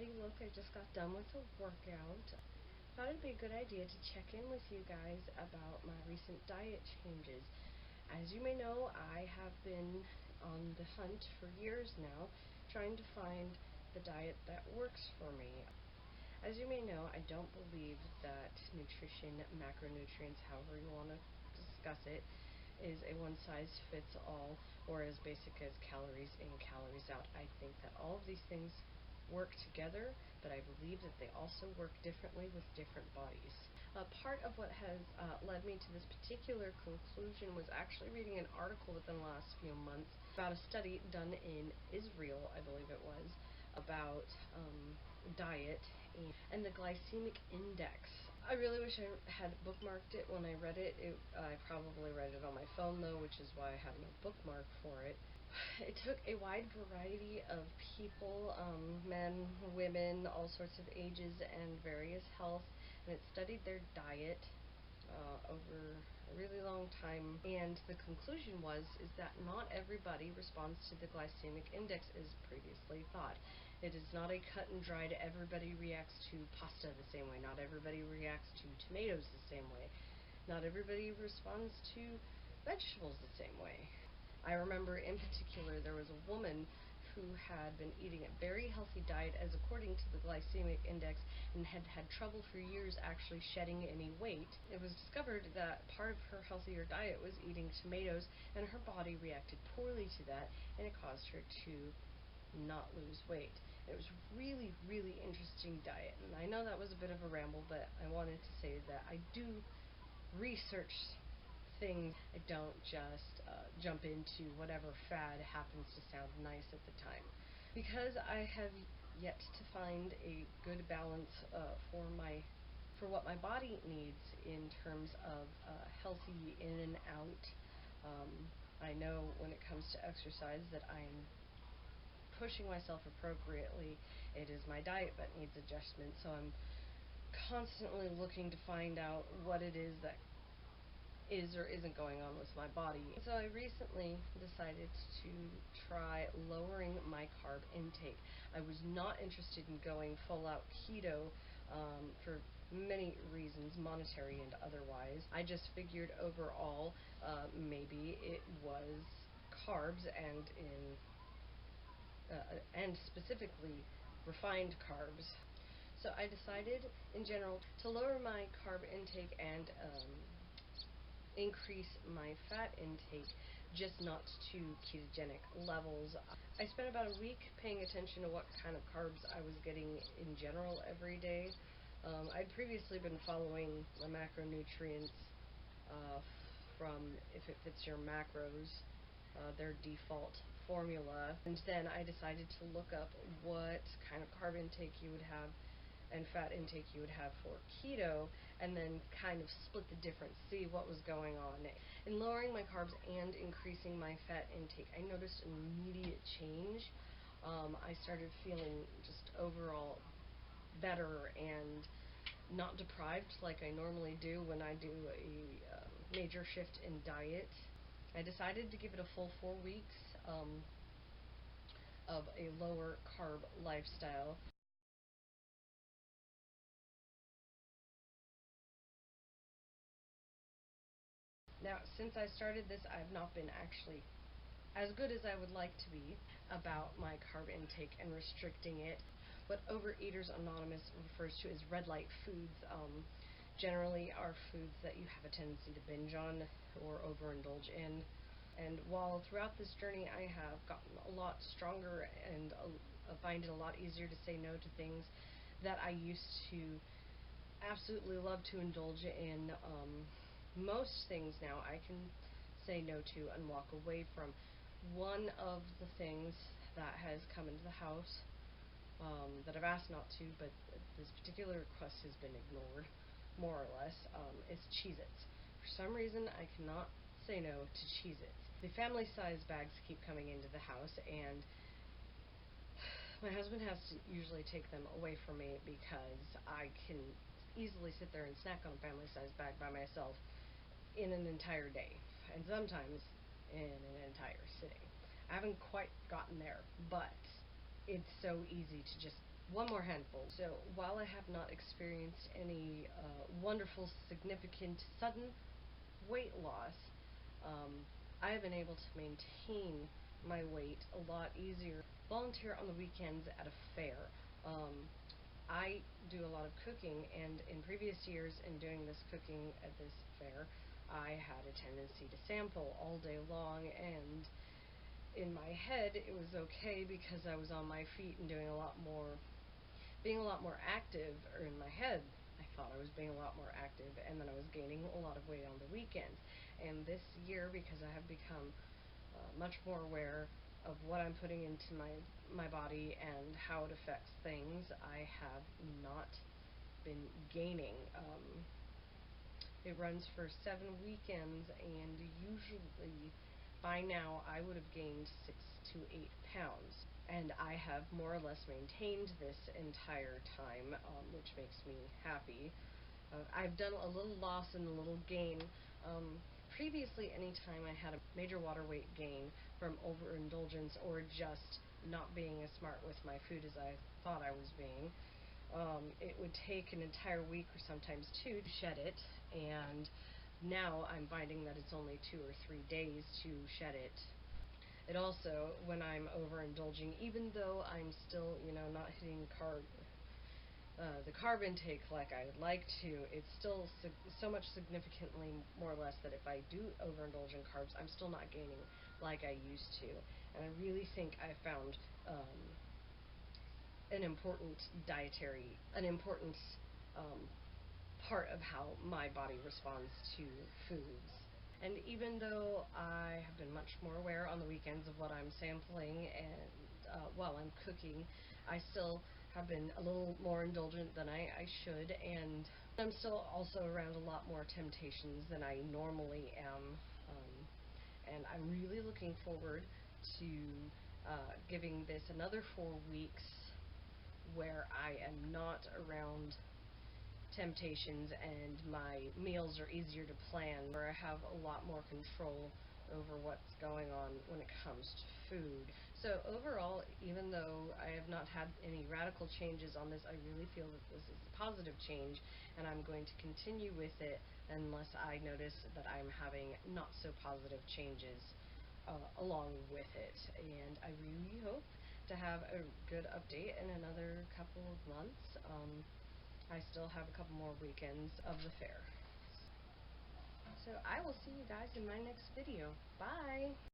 everybody. Look, I just got done with a workout. Thought it'd be a good idea to check in with you guys about my recent diet changes. As you may know, I have been on the hunt for years now, trying to find the diet that works for me. As you may know, I don't believe that nutrition, macronutrients, however you want to discuss it, is a one-size-fits-all or as basic as calories in, calories out. I think that all of these things work together, but I believe that they also work differently with different bodies. Part of what has led me to this particular conclusion was actually reading an article within the last few months about a study done in Israel, I believe it was, about diet and the glycemic index. I really wish I had bookmarked it when I read it. I probably read it on my phone though, which is why I have no bookmark for it. It took a wide variety of people, men, women, all sorts of ages and various health, and it studied their diet over a really long time, and the conclusion is that not everybody responds to the glycemic index as previously thought. It is not a cut and dried, everybody reacts to pasta the same way, not everybody reacts to tomatoes the same way, not everybody responds to vegetables the same way. I remember in particular there was a woman who had been eating a very healthy diet as according to the glycemic index and had had trouble for years actually shedding any weight. It was discovered that part of her healthier diet was eating tomatoes, and her body reacted poorly to that, and it caused her to not lose weight. It was really, really interesting diet, and I know that was a bit of a ramble, but I wanted to say that I do research things. I don't just jump into whatever fad happens to sound nice at the time. Because I have yet to find a good balance for what my body needs in terms of healthy in and out. I know when it comes to exercise that I'm pushing myself appropriately. It is my diet that needs adjustment, so I'm constantly looking to find out what it is that is or isn't going on with my body. So I recently decided to try lowering my carb intake. I was not interested in going full out keto for many reasons, monetary and otherwise. I just figured overall maybe it was carbs and specifically refined carbs. So I decided in general to lower my carb intake and increase my fat intake, just not to ketogenic levels. I spent about a week paying attention to what kind of carbs I was getting in general every day. I'd previously been following the macronutrients from If It Fits Your Macros, their default formula, and then I decided to look up what kind of carb intake you would have and fat intake you would have for keto, and then kind of split the difference, see what was going on. In lowering my carbs and increasing my fat intake, I noticed an immediate change. I started feeling just overall better and not deprived like I normally do when I do a major shift in diet. I decided to give it a full 4 weeks of a lower carb lifestyle. Now, since I started this, I've not been actually as good as I would like to be about my carb intake and restricting it. What Overeaters Anonymous refers to as Redlight foods generally are foods that you have a tendency to binge on or overindulge in. And while throughout this journey I have gotten a lot stronger and find it a lot easier to say no to things that I used to absolutely love to indulge in, most things now I can say no to and walk away from. One of the things that has come into the house that I've asked not to, but this particular request has been ignored, more or less, is Cheez-Its. For some reason, I cannot say no to Cheez-Its. The family-sized bags keep coming into the house, and my husband has to usually take them away from me because I can easily sit there and snack on a family-sized bag by myself in an entire day, and sometimes in an entire sitting. I haven't quite gotten there, but it's so easy to just one more handful. So while I have not experienced any wonderful, significant, sudden weight loss, I have been able to maintain my weight a lot easier. Volunteer on the weekends at a fair. I do a lot of cooking, and in previous years, in doing this cooking at this fair, I had a tendency to sample all day long, and in my head it was okay because I was on my feet and doing being a lot more active, or in my head I thought I was being a lot more active, and then I was gaining a lot of weight on the weekends. And this year, because I have become much more aware of what I'm putting into my body and how it affects things, I have not been gaining. It runs for 7 weekends, and usually by now I would have gained 6 to 8 pounds. And I have more or less maintained this entire time, which makes me happy. I've done a little loss and a little gain. Previously, anytime I had a major water weight gain from overindulgence or just not being as smart with my food as I thought I was being, it would take an entire week or sometimes 2 to shed it, and now I'm finding that it's only 2 or 3 days to shed it. It also, when I'm overindulging, even though I'm still, not hitting the carb intake like I would like to, it's still so much significantly more or less that if I do overindulge in carbs, I'm still not gaining like I used to. And I really think I found an important part of how my body responds to foods. And even though I have been much more aware on the weekends of what I'm sampling and while I'm cooking, I still have been a little more indulgent than I should, and I'm still also around a lot more temptations than I normally am. And I'm really looking forward to giving this another 4 weeks where I am not around temptations and my meals are easier to plan, where I have a lot more control over what's going on when it comes to food. So overall, even though I have not had any radical changes on this, I really feel that this is a positive change, and I'm going to continue with it unless I notice that I'm having not so positive changes along with it. And I really hope to have a good update in another couple of months. I still have a couple more weekends of the fair. So I will see you guys in my next video. Bye!